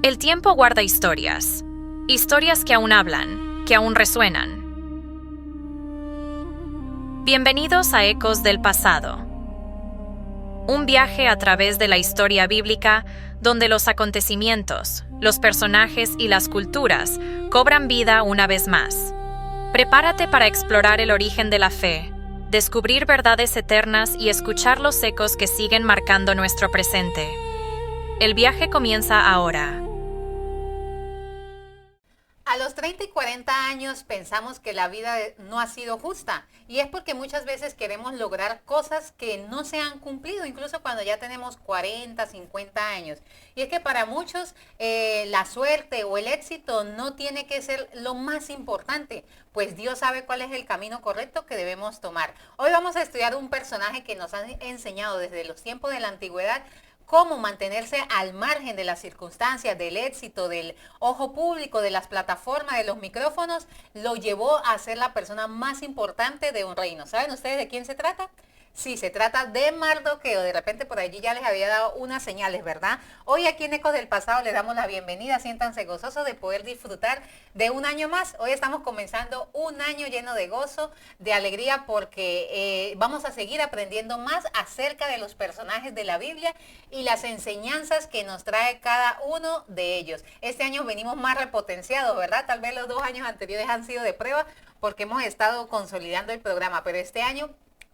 El tiempo guarda historias, historias que aún hablan, que aún resuenan. Bienvenidos a Ecos del Pasado, un viaje a través de la historia bíblica donde los acontecimientos, los personajes y las culturas cobran vida una vez más. Prepárate para explorar el origen de la fe, descubrir verdades eternas y escuchar los ecos que siguen marcando nuestro presente. El viaje comienza ahora. A los 30 y 40 años pensamos que la vida no ha sido justa y es porque muchas veces queremos lograr cosas que no se han cumplido, incluso cuando ya tenemos 40, 50 años. Y es que para muchos la suerte o el éxito no tiene que ser lo más importante, pues Dios sabe cuál es el camino correcto que debemos tomar. Hoy vamos a estudiar un personaje que nos han enseñado desde los tiempos de la antigüedad cómo mantenerse al margen de las circunstancias, del éxito, del ojo público, de las plataformas, de los micrófonos, lo llevó a ser la persona más importante de un reino. ¿Saben ustedes de quién se trata? Sí, se trata de Mardoqueo. De repente por allí ya les había dado unas señales, ¿verdad? Hoy aquí en Ecos del Pasado les damos la bienvenida. Siéntanse gozosos de poder disfrutar de un año más. Hoy estamos comenzando un año lleno de gozo, de alegría, porque vamos a seguir aprendiendo más acerca de los personajes de la Biblia y las enseñanzas que nos trae cada uno de ellos. Este año venimos más repotenciados, ¿verdad? Tal vez los 2 años anteriores han sido de prueba porque hemos estado consolidando el programa, pero este año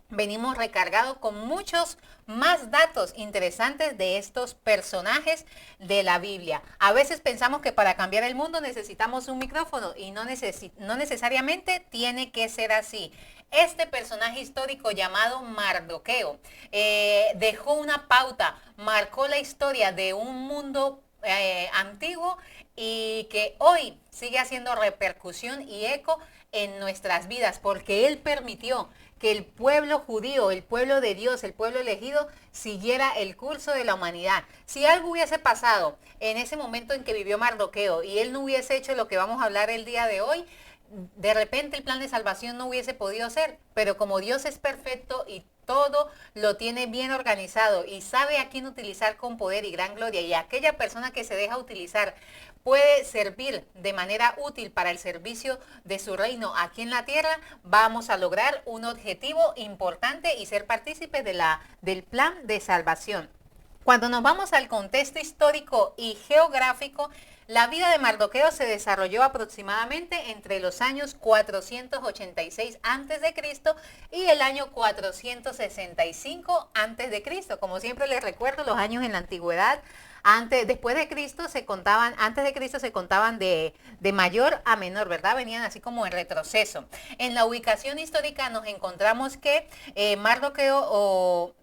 venimos recargados con muchos más datos interesantes de estos personajes de la Biblia. A veces pensamos que para cambiar el mundo necesitamos un micrófono y no necesariamente tiene que ser así. Este personaje histórico llamado Mardoqueo dejó una pauta, marcó la historia de un mundo antiguo y que hoy sigue haciendo repercusión y eco en nuestras vidas porque él permitió que el pueblo judío, el pueblo de Dios, el pueblo elegido, siguiera el curso de la humanidad. Si algo hubiese pasado en ese momento en que vivió Mardoqueo y él no hubiese hecho lo que vamos a hablar el día de hoy, de repente el plan de salvación no hubiese podido ser. Pero como Dios es perfecto y todo lo tiene bien organizado y sabe a quién utilizar con poder y gran gloria, y aquella persona que se deja utilizar puede servir de manera útil para el servicio de su reino aquí en la tierra, vamos a lograr un objetivo importante y ser partícipes del plan de salvación. Cuando nos vamos al contexto histórico y geográfico, la vida de Mardoqueo se desarrolló aproximadamente entre los años 486 a.C. y el año 465 a.C. Como siempre les recuerdo, los años en la antigüedad, después de Cristo se contaban, antes de Cristo se contaban de mayor a menor, ¿verdad? Venían así como en retroceso. En la ubicación histórica nos encontramos que Mardoqueo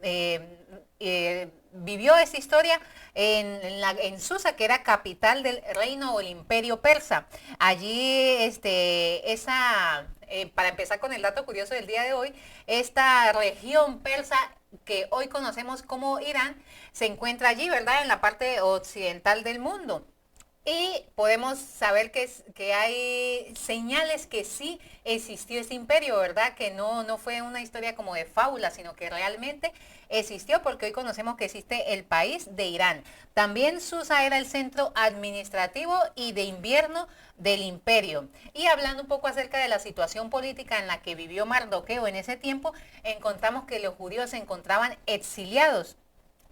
vivió esta historia en Susa, que era capital del reino o el imperio persa. Allí, para empezar con el dato curioso del día de hoy, esta región persa que hoy conocemos como Irán, se encuentra allí, ¿verdad? En la parte occidental del mundo. Y podemos saber que hay señales que sí existió este imperio, ¿verdad? Que no fue una historia como de fábula, sino que realmente existió, porque hoy conocemos que existe el país de Irán. También Susa era el centro administrativo y de invierno del imperio. Y hablando un poco acerca de la situación política en la que vivió Mardoqueo en ese tiempo, encontramos que los judíos se encontraban exiliados.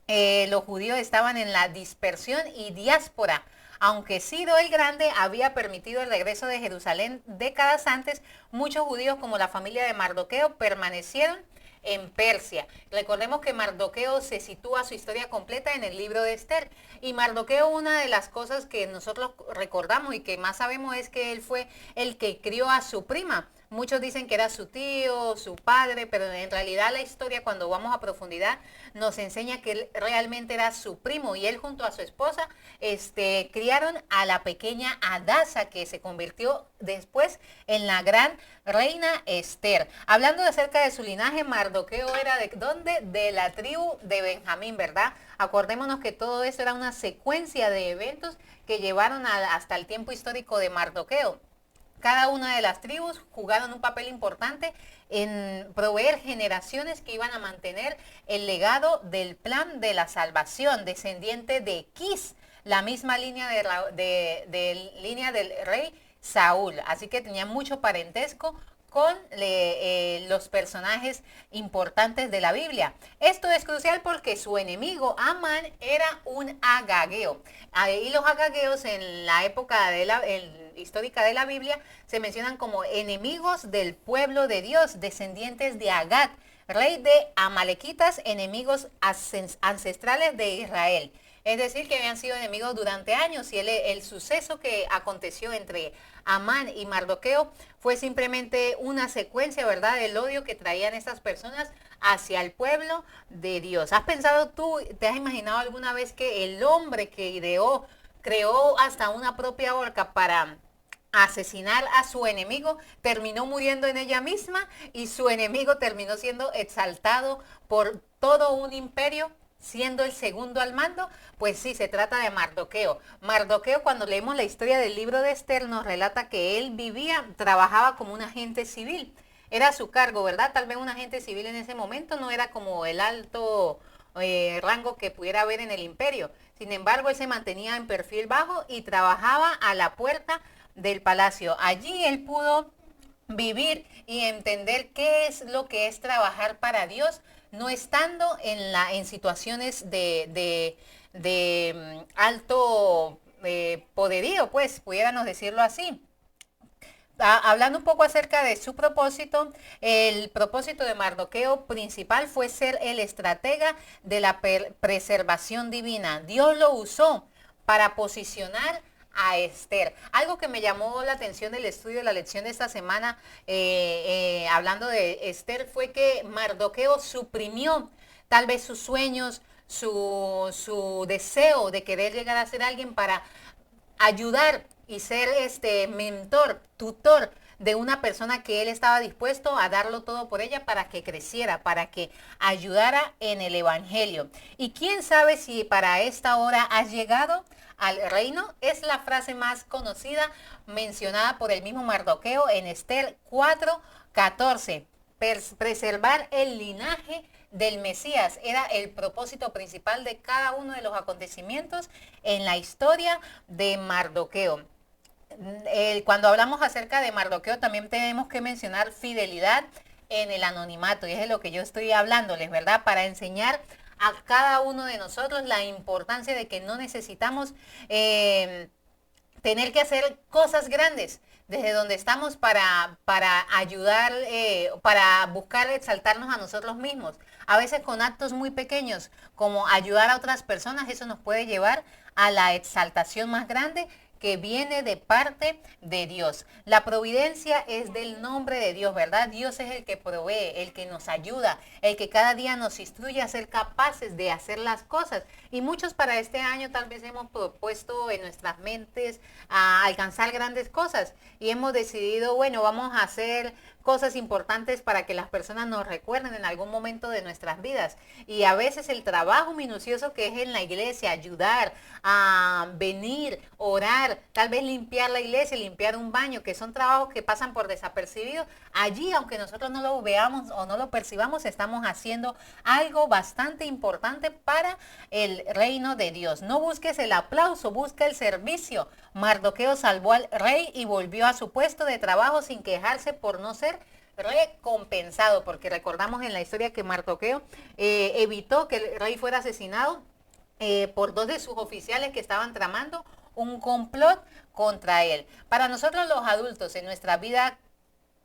Los judíos estaban en la dispersión y diáspora. Aunque Ciro el Grande había permitido el regreso de Jerusalén décadas antes, muchos judíos como la familia de Mardoqueo permanecieron en Persia. Recordemos que Mardoqueo se sitúa su historia completa en el libro de Esther. Y Mardoqueo, una de las cosas que nosotros recordamos y que más sabemos es que él fue el que crió a su prima. Muchos dicen que era su tío, su padre, pero en realidad la historia, cuando vamos a profundidad, nos enseña que él realmente era su primo y él junto a su esposa criaron a la pequeña Adasa, que se convirtió después en la gran reina Esther. Hablando acerca de su linaje, Mardoqueo era ¿de dónde? De la tribu de Benjamín, ¿verdad? Acordémonos que todo eso era una secuencia de eventos que llevaron hasta el tiempo histórico de Mardoqueo. Cada una de las tribus jugaron un papel importante en proveer generaciones que iban a mantener el legado del plan de la salvación, descendiente de Quis, la misma línea línea del rey Saúl, así que tenía mucho parentesco con los personajes importantes de la Biblia. Esto es crucial porque su enemigo, Amán, era un agageo. Ahí los agageos en la época histórica de la Biblia se mencionan como enemigos del pueblo de Dios, descendientes de Agag, rey de Amalequitas, enemigos ancestrales de Israel. Es decir, que habían sido enemigos durante años y el suceso que aconteció entre Amán y Mardoqueo fue simplemente una secuencia, ¿verdad?, del odio que traían estas personas hacia el pueblo de Dios. ¿Has pensado tú, te has imaginado alguna vez que el hombre que creó hasta una propia horca para asesinar a su enemigo, terminó muriendo en ella misma y su enemigo terminó siendo exaltado por todo un imperio, siendo el segundo al mando? Pues sí, se trata de Mardoqueo. Mardoqueo, cuando leemos la historia del libro de Esther, nos relata que él trabajaba como un agente civil. Era su cargo, ¿verdad? Tal vez un agente civil en ese momento no era como el alto rango que pudiera haber en el imperio. Sin embargo, él se mantenía en perfil bajo y trabajaba a la puerta del palacio. Allí él pudo vivir y entender qué es lo que es trabajar para Dios, no estando en situaciones de alto poderío, pues, pudiéramos decirlo así. Hablando un poco acerca de su propósito, el propósito de Mardoqueo principal fue ser el estratega de la preservación divina. Dios lo usó para posicionar a Esther. Algo que me llamó la atención del estudio de la lección de esta semana, hablando de Esther, fue que Mardoqueo suprimió tal vez sus sueños, su deseo de querer llegar a ser alguien para ayudar y ser mentor, tutor de una persona que él estaba dispuesto a darlo todo por ella para que creciera, para que ayudara en el evangelio. Y quién sabe si para esta hora has llegado al reino. Es la frase más conocida mencionada por el mismo Mardoqueo en Esther 4:14. Preservar el linaje del Mesías era el propósito principal de cada uno de los acontecimientos en la historia de Mardoqueo. Cuando hablamos acerca de Mardoqueo también tenemos que mencionar fidelidad en el anonimato, y es de lo que yo estoy hablándoles, ¿verdad? Para enseñar a cada uno de nosotros la importancia de que no necesitamos tener que hacer cosas grandes desde donde estamos para ayudar, para buscar exaltarnos a nosotros mismos. A veces con actos muy pequeños, como ayudar a otras personas, eso nos puede llevar a la exaltación más grande que viene de parte de Dios. La providencia es del nombre de Dios, ¿verdad? Dios es el que provee, el que nos ayuda, el que cada día nos instruye a ser capaces de hacer las cosas. Y muchos para este año tal vez hemos propuesto en nuestras mentes a alcanzar grandes cosas y hemos decidido, bueno, vamos a hacer cosas importantes para que las personas nos recuerden en algún momento de nuestras vidas. Y a veces el trabajo minucioso que es en la iglesia, ayudar a venir, orar, tal vez limpiar la iglesia, limpiar un baño, que son trabajos que pasan por desapercibidos. Allí, aunque nosotros no lo veamos o no lo percibamos, estamos haciendo algo bastante importante para el reino de Dios. No busques el aplauso, busca el servicio. Mardoqueo salvó al rey y volvió a su puesto de trabajo sin quejarse por no ser recompensado, porque recordamos en la historia que Mardoqueo evitó que el rey fuera asesinado por dos de sus oficiales que estaban tramando un complot contra él. Para nosotros los adultos en nuestra vida,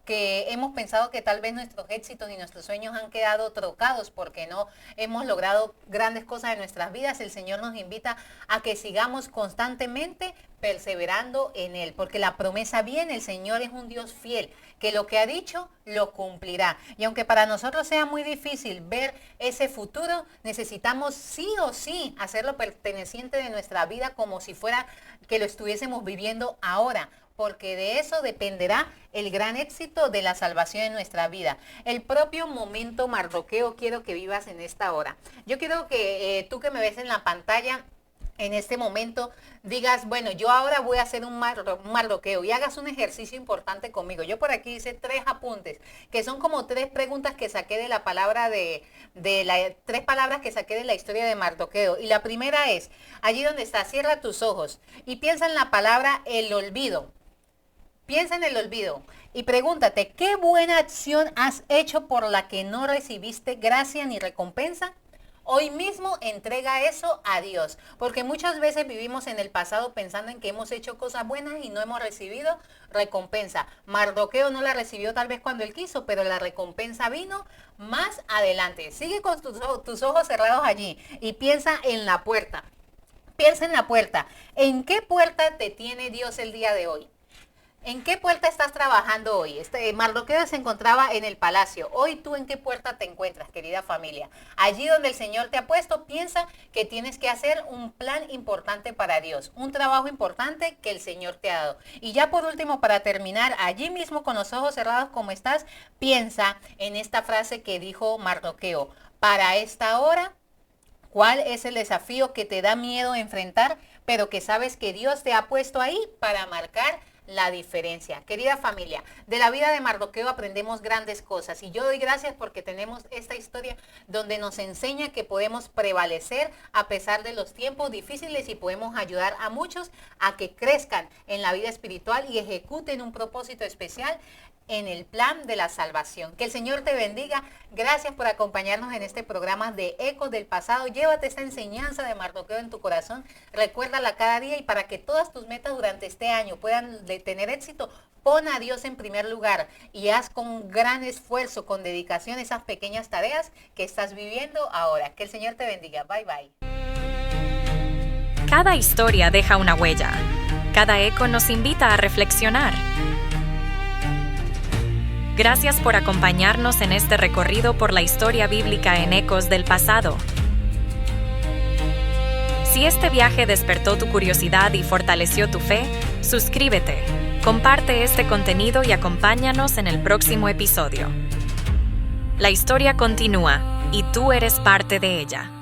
que hemos pensado que tal vez nuestros éxitos y nuestros sueños han quedado trocados porque no hemos logrado grandes cosas en nuestras vidas, el Señor nos invita a que sigamos constantemente perseverando en Él, porque la promesa viene, el Señor es un Dios fiel, que lo que ha dicho lo cumplirá. Y aunque para nosotros sea muy difícil ver ese futuro, necesitamos sí o sí hacerlo perteneciente de nuestra vida como si fuera que lo estuviésemos viviendo ahora, porque de eso dependerá el gran éxito de la salvación en nuestra vida. El propio momento Mardoqueo quiero que vivas en esta hora. Yo quiero que tú que me ves en la pantalla en este momento digas, bueno, yo ahora voy a hacer un Mardoqueo y hagas un ejercicio importante conmigo. Yo por aquí hice 3 apuntes, que son como 3 preguntas que saqué de la palabra tres palabras que saqué de la historia de Mardoqueo. Y la primera es, allí donde está, cierra tus ojos y piensa en la palabra el olvido. Piensa en el olvido y pregúntate, ¿qué buena acción has hecho por la que no recibiste gracia ni recompensa? Hoy mismo entrega eso a Dios, porque muchas veces vivimos en el pasado pensando en que hemos hecho cosas buenas y no hemos recibido recompensa. Mardoqueo no la recibió tal vez cuando él quiso, pero la recompensa vino más adelante. Sigue con tus ojos cerrados allí y piensa en la puerta. Piensa en la puerta. ¿En qué puerta te tiene Dios el día de hoy? ¿En qué puerta estás trabajando hoy? Mardoqueo se encontraba en el palacio. Hoy tú en qué puerta te encuentras, querida familia. Allí donde el Señor te ha puesto, piensa que tienes que hacer un plan importante para Dios, un trabajo importante que el Señor te ha dado. Y ya por último, para terminar, allí mismo con los ojos cerrados como estás, piensa en esta frase que dijo Mardoqueo. Para esta hora, ¿cuál es el desafío que te da miedo enfrentar, pero que sabes que Dios te ha puesto ahí para marcar la diferencia? Querida familia, de la vida de Mardoqueo aprendemos grandes cosas y yo doy gracias porque tenemos esta historia donde nos enseña que podemos prevalecer a pesar de los tiempos difíciles y podemos ayudar a muchos a que crezcan en la vida espiritual y ejecuten un propósito especial en el plan de la salvación. Que el Señor te bendiga. Gracias por acompañarnos en este programa de Ecos del Pasado. Llévate esta enseñanza de Mardoqueo en tu corazón. Recuérdala cada día y para que todas tus metas durante este año puedan tener éxito, pon a Dios en primer lugar y haz con gran esfuerzo, con dedicación esas pequeñas tareas que estás viviendo ahora. Que el Señor te bendiga. Bye, bye. Cada historia deja una huella. Cada eco nos invita a reflexionar. Gracias por acompañarnos en este recorrido por la historia bíblica en Ecos del Pasado. Si este viaje despertó tu curiosidad y fortaleció tu fe, suscríbete, comparte este contenido y acompáñanos en el próximo episodio. La historia continúa y tú eres parte de ella.